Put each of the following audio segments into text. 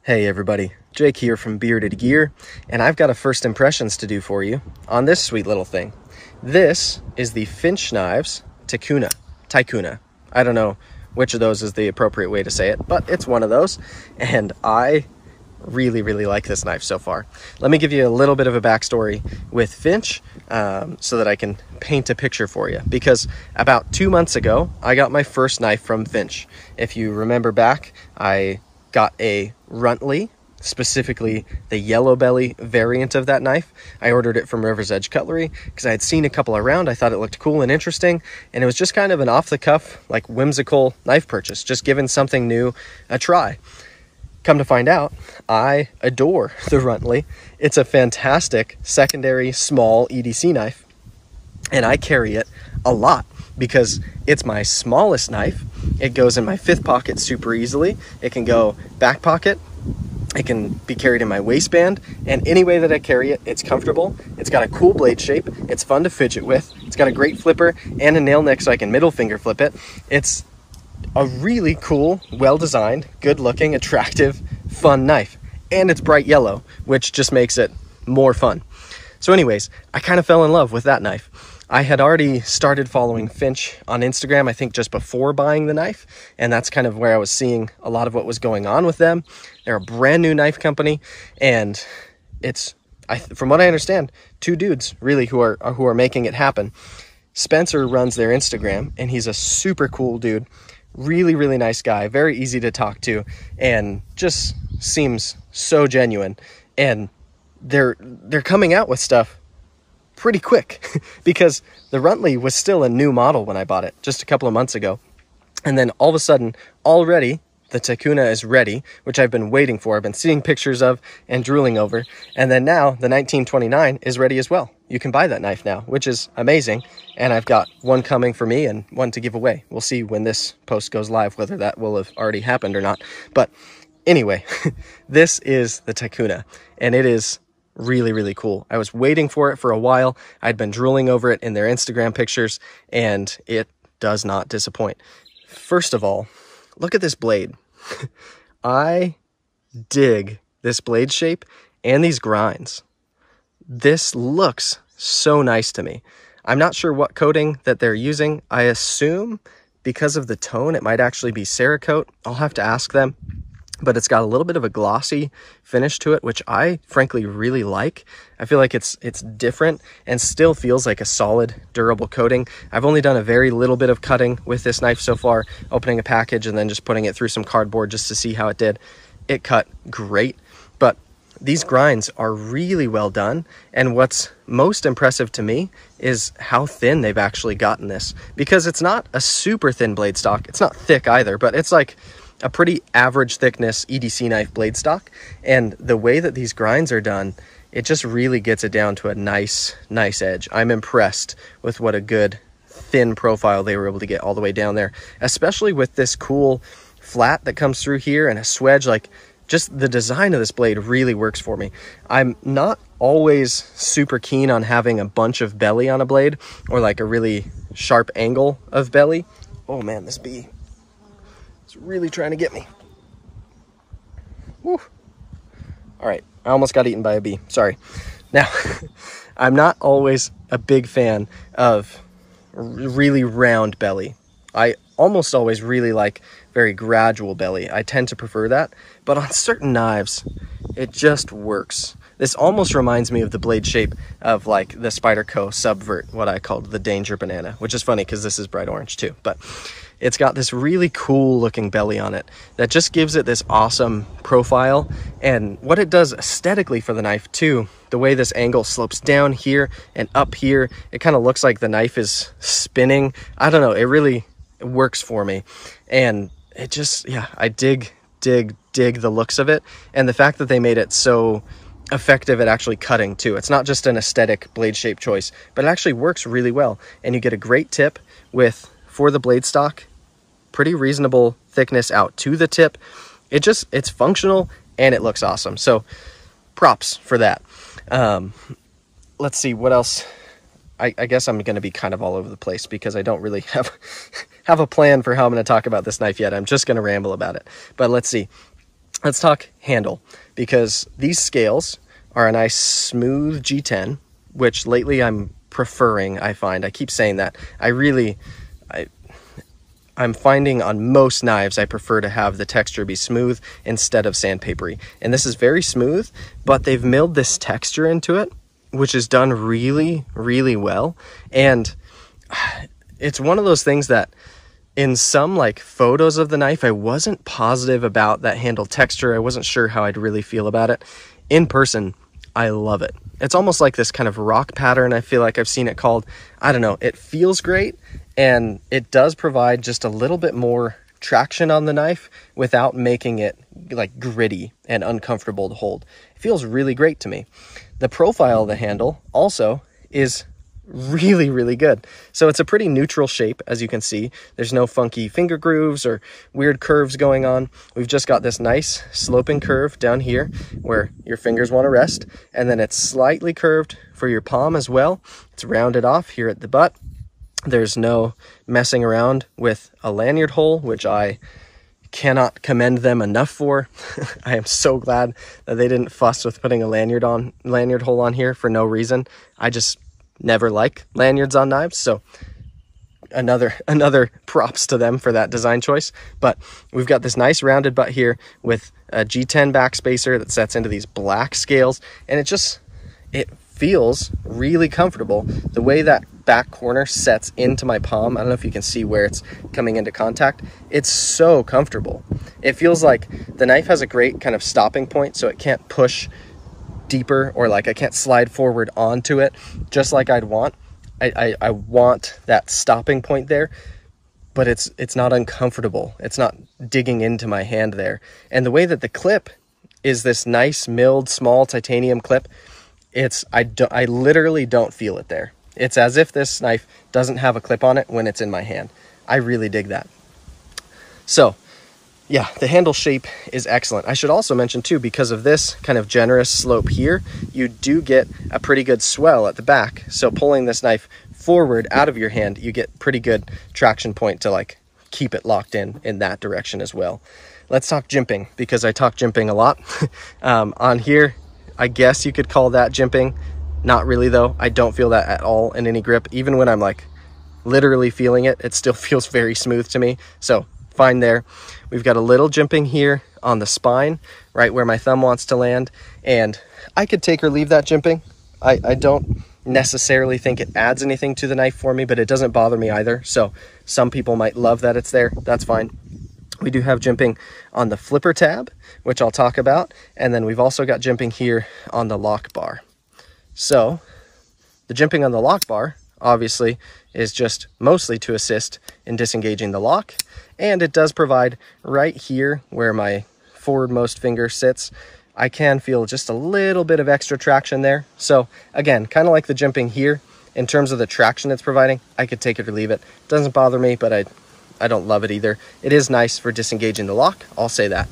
Hey everybody, Jake here from Bearded Gear, and I've got a first impressions to do for you on this sweet little thing. This is the Finch Knives Ticuna. I don't know which of those is the appropriate way to say it, but it's one of those, and I really like this knife so far. Let me give you a little bit of a backstory with Finch so that I can paint a picture for you, because about 2 months ago I got my first knife from Finch. If you remember back, I got a Runtley, specifically the yellow belly variant of that knife. I ordered it from River's Edge Cutlery because I had seen a couple around. I thought it looked cool and interesting, and it was just kind of an off-the-cuff, like whimsical knife purchase, just giving something new a try. Come to find out, I adore the Runtley. It's a fantastic secondary small EDC knife, and I carry it a lot because it's my smallest knife. It goes in my fifth pocket super easily. It can go back pocket. It can be carried in my waistband, and any way that I carry it, it's comfortable. It's got a cool blade shape. It's fun to fidget with. It's got a great flipper and a nail nick so I can middle finger flip it. It's a really cool, well-designed, good-looking, attractive, fun knife. And it's bright yellow, which just makes it more fun. So anyways, I kind of fell in love with that knife. I had already started following Finch on Instagram, I think just before buying the knife, and that's kind of where I was seeing a lot of what was going on with them. They're a brand new knife company, and it's, from what I understand, two dudes really who are making it happen. Spencer runs their Instagram, and he's a super cool dude, really nice guy, very easy to talk to, and just seems so genuine. And they're coming out with stuff pretty quick because the Runtley was still a new model when I bought it just a couple of months ago. And then all of a sudden, already the Ticuna is ready, which I've been waiting for. I've been seeing pictures of and drooling over. And then now the 1929 is ready as well. You can buy that knife now, which is amazing. And I've got one coming for me and one to give away. We'll see when this post goes live, whether that will have already happened or not. But anyway, this is the Ticuna, and it is really cool. I was waiting for it for a while. I'd been drooling over it in their Instagram pictures, and it does not disappoint. First of all, look at this blade. I dig this blade shape and these grinds. This looks so nice to me. I'm not sure what coating that they're using. I assume because of the tone, it might actually be Cerakote. I'll have to ask them. But it's got a little bit of a glossy finish to it, which I frankly really like. I feel like it's different and still feels like a solid, durable coating. I've only done a very little bit of cutting with this knife so far, opening a package and then just putting it through some cardboard just to see how it did. It cut great, but these grinds are really well done. And what's most impressive to me is how thin they've actually gotten this, because it's not a super thin blade stock. It's not thick either, but it's like a pretty average thickness EDC knife blade stock. And the way that these grinds are done, it just really gets it down to a nice edge. I'm impressed with what a good thin profile they were able to get all the way down there, especially with this cool flat that comes through here and a swedge. Like, just the design of this blade really works for me. I'm not always super keen on having a bunch of belly on a blade or like a really sharp angle of belly. Oh man, this bee is really trying to get me. Whew. All right, I almost got eaten by a bee. Sorry. Now, I'm not always a big fan of really round belly. I almost always really like very gradual belly. I tend to prefer that, but on certain knives, it just works. This almost reminds me of the blade shape of like the Spyderco Subvert, what I called the Danger Banana, which is funny because this is bright orange too, but it's got this really cool looking belly on it that just gives it this awesome profile. And what it does aesthetically for the knife too, the way this angle slopes down here and up here, it kind of looks like the knife is spinning. I don't know, it really works for me. And it just, yeah, I dig the looks of it, and the fact that they made it so effective at actually cutting too. It's not just an aesthetic blade shape choice, but it actually works really well. And you get a great tip with, for the blade stock, pretty reasonable thickness out to the tip. It's functional and it looks awesome. So props for that. Let's see what else. I guess I'm going to be kind of all over the place because I don't really have a plan for how I'm going to talk about this knife yet. I'm just going to ramble about it. But let's see. let's talk handle, because these scales are a nice smooth G10, which lately I'm preferring. I keep saying that. I'm finding on most knives, I prefer to have the texture be smooth instead of sandpapery. And this is very smooth, but they've milled this texture into it, which is done really, really well. And it's one of those things that in some like photos of the knife, I wasn't positive about that handle texture. I wasn't sure how I'd really feel about it. In person, I love it. It's almost like this kind of rock pattern. I feel like I've seen it called. I don't know. It feels great, and it does provide just a little bit more traction on the knife without making it like gritty and uncomfortable to hold. It feels really great to me. The profile of the handle also is really, really good. So it's a pretty neutral shape, as you can see. There's no funky finger grooves or weird curves going on. We've just got this nice sloping curve down here where your fingers want to rest, and then it's slightly curved for your palm as well. It's rounded off here at the butt. There's no messing around with a lanyard hole, which I cannot commend them enough for. I am so glad that they didn't fuss with putting a lanyard hole on here for no reason. I just never like lanyards on knives, so another props to them for that design choice. But we've got this nice rounded butt here with a G10 back spacer that sets into these black scales, and it feels really comfortable. The way that back corner sets into my palm, I don't know if you can see where it's coming into contact. It's so comfortable. It feels like the knife has a great kind of stopping point, so it can't push deeper, or like I can't slide forward onto it just like I'd want. I want that stopping point there, but it's not uncomfortable. It's not digging into my hand there. And the way that the clip is this nice milled small titanium clip, I literally don't feel it there. It's as if this knife doesn't have a clip on it when it's in my hand. I really dig that. So yeah, the handle shape is excellent. I should also mention too, because of this kind of generous slope here, you do get a pretty good swell at the back. So pulling this knife forward out of your hand, you get pretty good traction point to like keep it locked in that direction as well. Let's talk jimping, because I talk jimping a lot. On here, I guess you could call that jimping. Not really though. I don't feel that at all in any grip. Even when I'm like literally feeling it, it still feels very smooth to me. So fine there. We've got a little jimping here on the spine, right where my thumb wants to land, and I could take or leave that jimping. I don't necessarily think it adds anything to the knife for me, but it doesn't bother me either. So some people might love that it's there. That's fine. We do have jimping on the flipper tab, which I'll talk about, and then we've also got jimping here on the lock bar. So the jimping on the lock bar obviously is just mostly to assist in disengaging the lock, and it does provide right here where my forwardmost finger sits. I can feel just a little bit of extra traction there. So again, kind of like the jimping here, in terms of the traction it's providing, I could take it or leave it. Doesn't bother me, but I don't love it either. It is nice for disengaging the lock, I'll say that.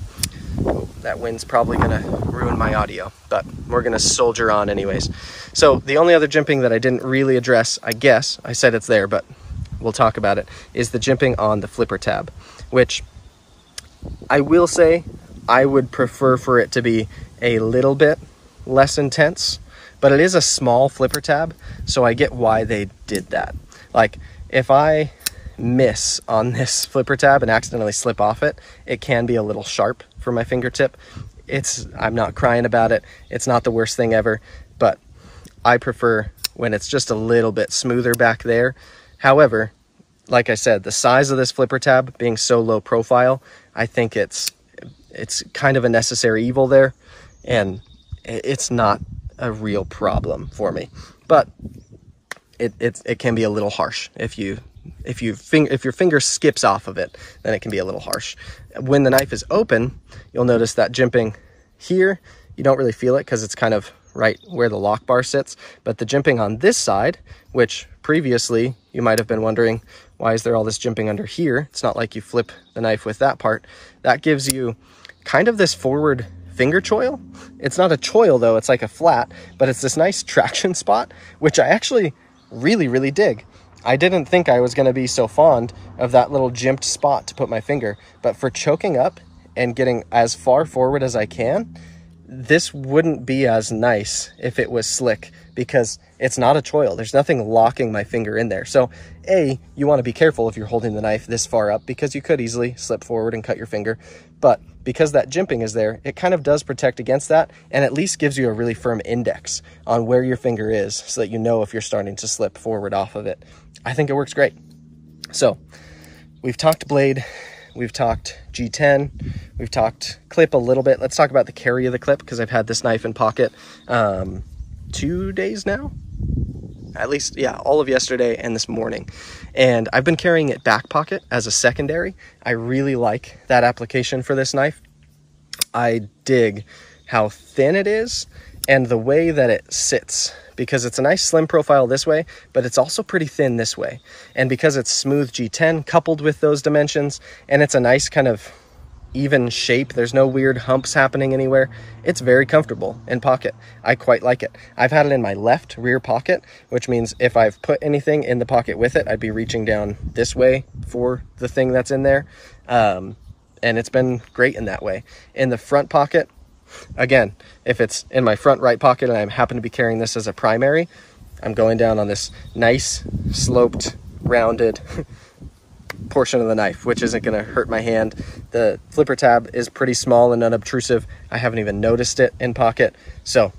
Oh, that wind's probably gonna ruin my audio, but we're gonna soldier on anyways. So the only other jimping that I didn't really address, I guess, I said it's there, but we'll talk about it, is the jimping on the flipper tab, which I will say I would prefer for it to be a little bit less intense, but it is a small flipper tab, so I get why they did that. Like, if I miss on this flipper tab and accidentally slip off it, it can be a little sharp for my fingertip. I'm not crying about it. It's not the worst thing ever, but I prefer when it's just a little bit smoother back there. However, like I said, the size of this flipper tab being so low profile, I think it's kind of a necessary evil there, and it's not a real problem for me. But it can be a little harsh if your finger skips off of it, then it can be a little harsh. When the knife is open, you'll notice that jimping here, you don't really feel it because it's kind of right where the lock bar sits. But the jimping on this side, which previously you might have been wondering, why is there all this jimping under here? It's not like you flip the knife with that part. That gives you kind of this forward finger choil. It's not a choil though, it's like a flat, but it's this nice traction spot, which I actually really, really dig. I didn't think I was going to be so fond of that little jimped spot to put my finger, but for choking up and getting as far forward as I can, this wouldn't be as nice if it was slick, because it's not a choil. There's nothing locking my finger in there. So A, you want to be careful if you're holding the knife this far up, because you could easily slip forward and cut your finger. But because that jimping is there, it kind of does protect against that, and at least gives you a really firm index on where your finger is, so that you know if you're starting to slip forward off of it. I think it works great. So we've talked blade, we've talked G10, we've talked clip a little bit. Let's talk about the carry of the clip, because I've had this knife in pocket 2 days now, at least, yeah, all of yesterday and this morning. And I've been carrying it back pocket as a secondary. I really like that application for this knife. I dig how thin it is and the way that it sits, because it's a nice slim profile this way, but it's also pretty thin this way. And because it's smooth G10 coupled with those dimensions, and it's a nice kind of even shape, there's no weird humps happening anywhere, it's very comfortable in pocket. I quite like it. I've had it in my left rear pocket, which means if I've put anything in the pocket with it, I'd be reaching down this way for the thing that's in there. And it's been great in that way. In the front pocket, again, if it's in my front right pocket and I happen to be carrying this as a primary, I'm going down on this nice sloped, rounded portion of the knife, which isn't going to hurt my hand. The flipper tab is pretty small and unobtrusive. I haven't even noticed it in pocket. So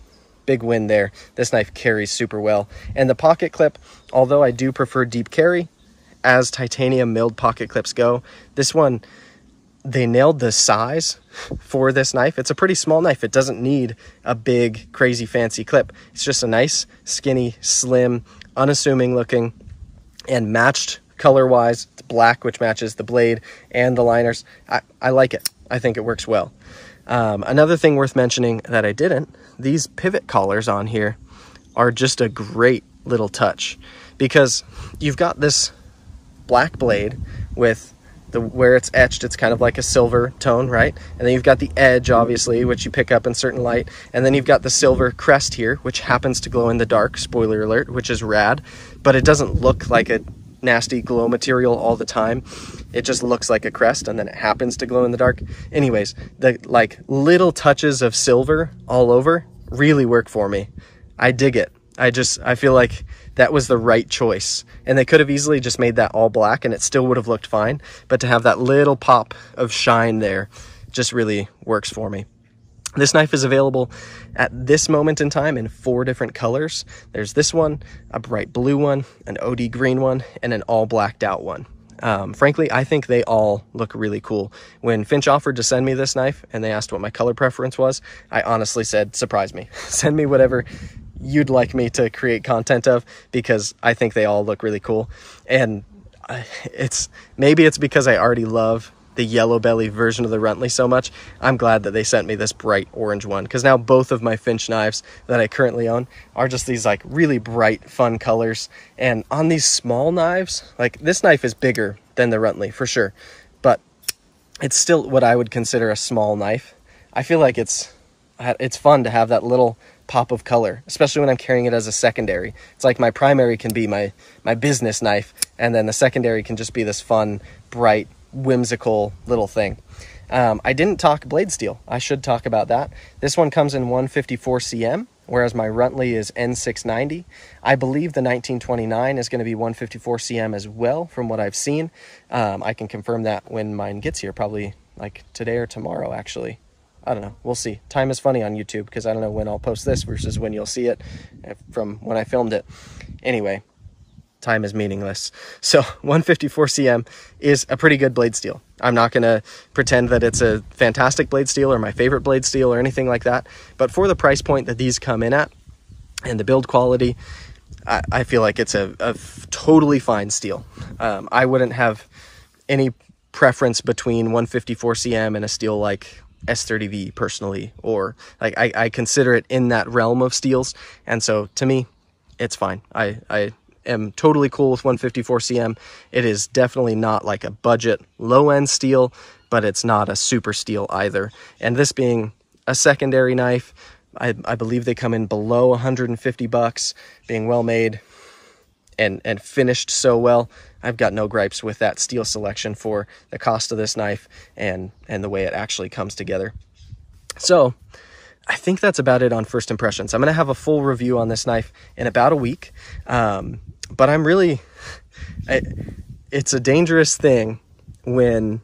big win there. This knife carries super well. And the pocket clip, although I do prefer deep carry, as titanium milled pocket clips go, this one, they nailed the size for this knife. It's a pretty small knife. It doesn't need a big, crazy, fancy clip. It's just a nice, skinny, slim, unassuming looking, and matched color-wise. It's black, which matches the blade and the liners. I like it. I think it works well. Another thing worth mentioning that I didn't, these pivot collars on here are just a great little touch, because you've got this black blade with where it's etched, it's kind of like a silver tone, right? And then you've got the edge, obviously, which you pick up in certain light. And then you've got the silver crest here, which happens to glow in the dark, spoiler alert, which is rad, but it doesn't look like a nasty glow material all the time. It just looks like a crest, and then it happens to glow in the dark. Anyways, the like little touches of silver all over really work for me. I dig it. I feel like that was the right choice, and they could have easily just made that all black and it still would have looked fine, but to have that little pop of shine there just really works for me. This knife is available at this moment in time in 4 different colors. There's this one, a bright blue one, an OD green one, and an all blacked out one. Frankly, I think they all look really cool. When Finch offered to send me this knife and they asked what my color preference was, I honestly said, surprise me. Send me whatever you'd like me to create content of, because I think they all look really cool. And maybe it's because I already love the yellow belly version of the Runtley so much. I'm glad that they sent me this bright orange one, because now both of my Finch knives that I currently own are just these like really bright, fun colors. And on these small knives, like this knife is bigger than the Runtley for sure, but it's still what I would consider a small knife. I feel like it's fun to have that little pop of color, especially when I'm carrying it as a secondary. It's like my primary can be my business knife, and then the secondary can just be this fun, bright, whimsical little thing. I didn't talk blade steel. I should talk about that. This one comes in 154 cm, whereas my Runtley is N690. I believe the 1929 is going to be 154 cm as well, from what I've seen. I can confirm that when mine gets here, probably like today or tomorrow, actually. I don't know. We'll see. Time is funny on YouTube, because I don't know when I'll post this versus when you'll see it from when I filmed it. Anyway, time is meaningless. So 154 cm is a pretty good blade steel. I'm not going to pretend that it's a fantastic blade steel or my favorite blade steel or anything like that. But for the price point that these come in at and the build quality, I feel like it's a totally fine steel. I wouldn't have any preference between 154 cm and a steel like S30V personally, or like I consider it in that realm of steels, and so to me it's fine. I am totally cool with 154 cm. It is definitely not like a budget low-end steel, but it's not a super steel either. And this being a secondary knife, I believe they come in below $150, being well made and finished so well. I've got no gripes with that steel selection for the cost of this knife and the way it actually comes together. So I think that's about it on first impressions. I'm going to have a full review on this knife in about a week. But I'm really, it's a dangerous thing when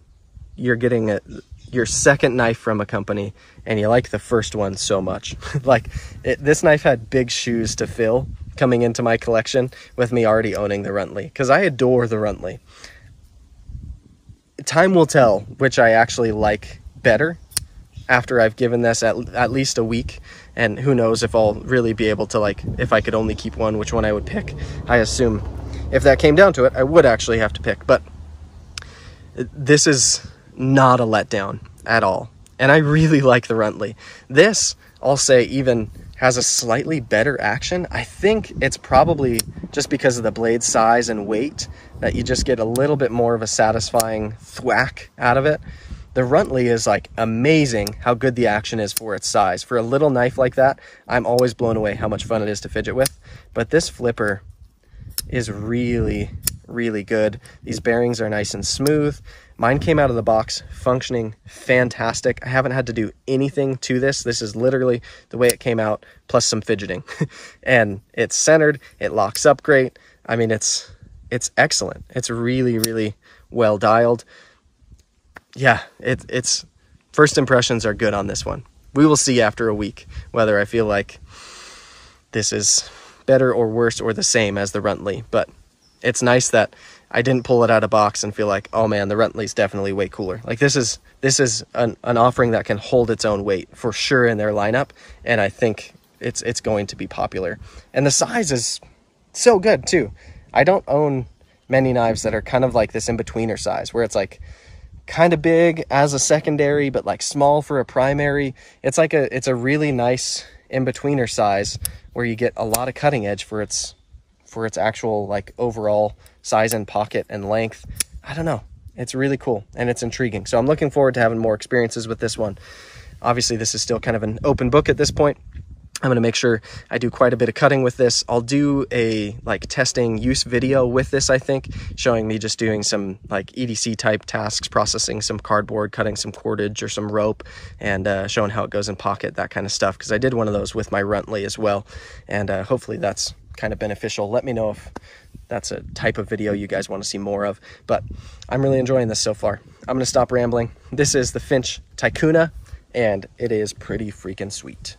you're getting your second knife from a company and you like the first one so much. Like this knife had big shoes to fill coming into my collection with me already owning the Runtley, because I adore the Runtley. Time will tell which I actually like better after I've given this at least a week, and who knows if I'll really be able to, like, if I could only keep one, which one I would pick. I assume if that came down to it, I would actually have to pick, but this is not a letdown at all. And I really like the Runtley. This, I'll say, even has a slightly better action. I think it's probably just because of the blade size and weight that you just get a little bit more of a satisfying thwack out of it. The Runtley is like amazing how good the action is for its size. For a little knife like that, I'm always blown away how much fun it is to fidget with. But this flipper is really, really good. These bearings are nice and smooth. Mine came out of the box functioning fantastic. I haven't had to do anything to this. This is literally the way it came out, plus some fidgeting. And it's centered, it locks up great. I mean, it's excellent. It's really, really well dialed. Yeah, it's first impressions are good on this one. We will see after a week whether I feel like this is better or worse or the same as the Runtley, but it's nice that I didn't pull it out of box and feel like, oh man, the Runtley's definitely way cooler. Like this is an offering that can hold its own weight for sure in their lineup, and I think it's going to be popular. And the size is so good too. I don't own many knives that are kind of like this in-betweener size, where it's like kind of big as a secondary, but like small for a primary. It's a really nice in-betweener size where you get a lot of cutting edge for its actual like overall size and pocket and length. I don't know. It's really cool and it's intriguing. So I'm looking forward to having more experiences with this one. Obviously, this is still kind of an open book at this point. I'm going to make sure I do quite a bit of cutting with this. I'll do a like testing use video with this, I think, showing me just doing some like EDC type tasks, processing some cardboard, cutting some cordage or some rope, and showing how it goes in pocket, that kind of stuff. Because I did one of those with my Runtley as well. And hopefully that's kind of beneficial. Let me know if that's a type of video you guys want to see more of. But I'm really enjoying this so far. I'm going to stop rambling. This is the Finch Ticuna, and it is pretty freaking sweet.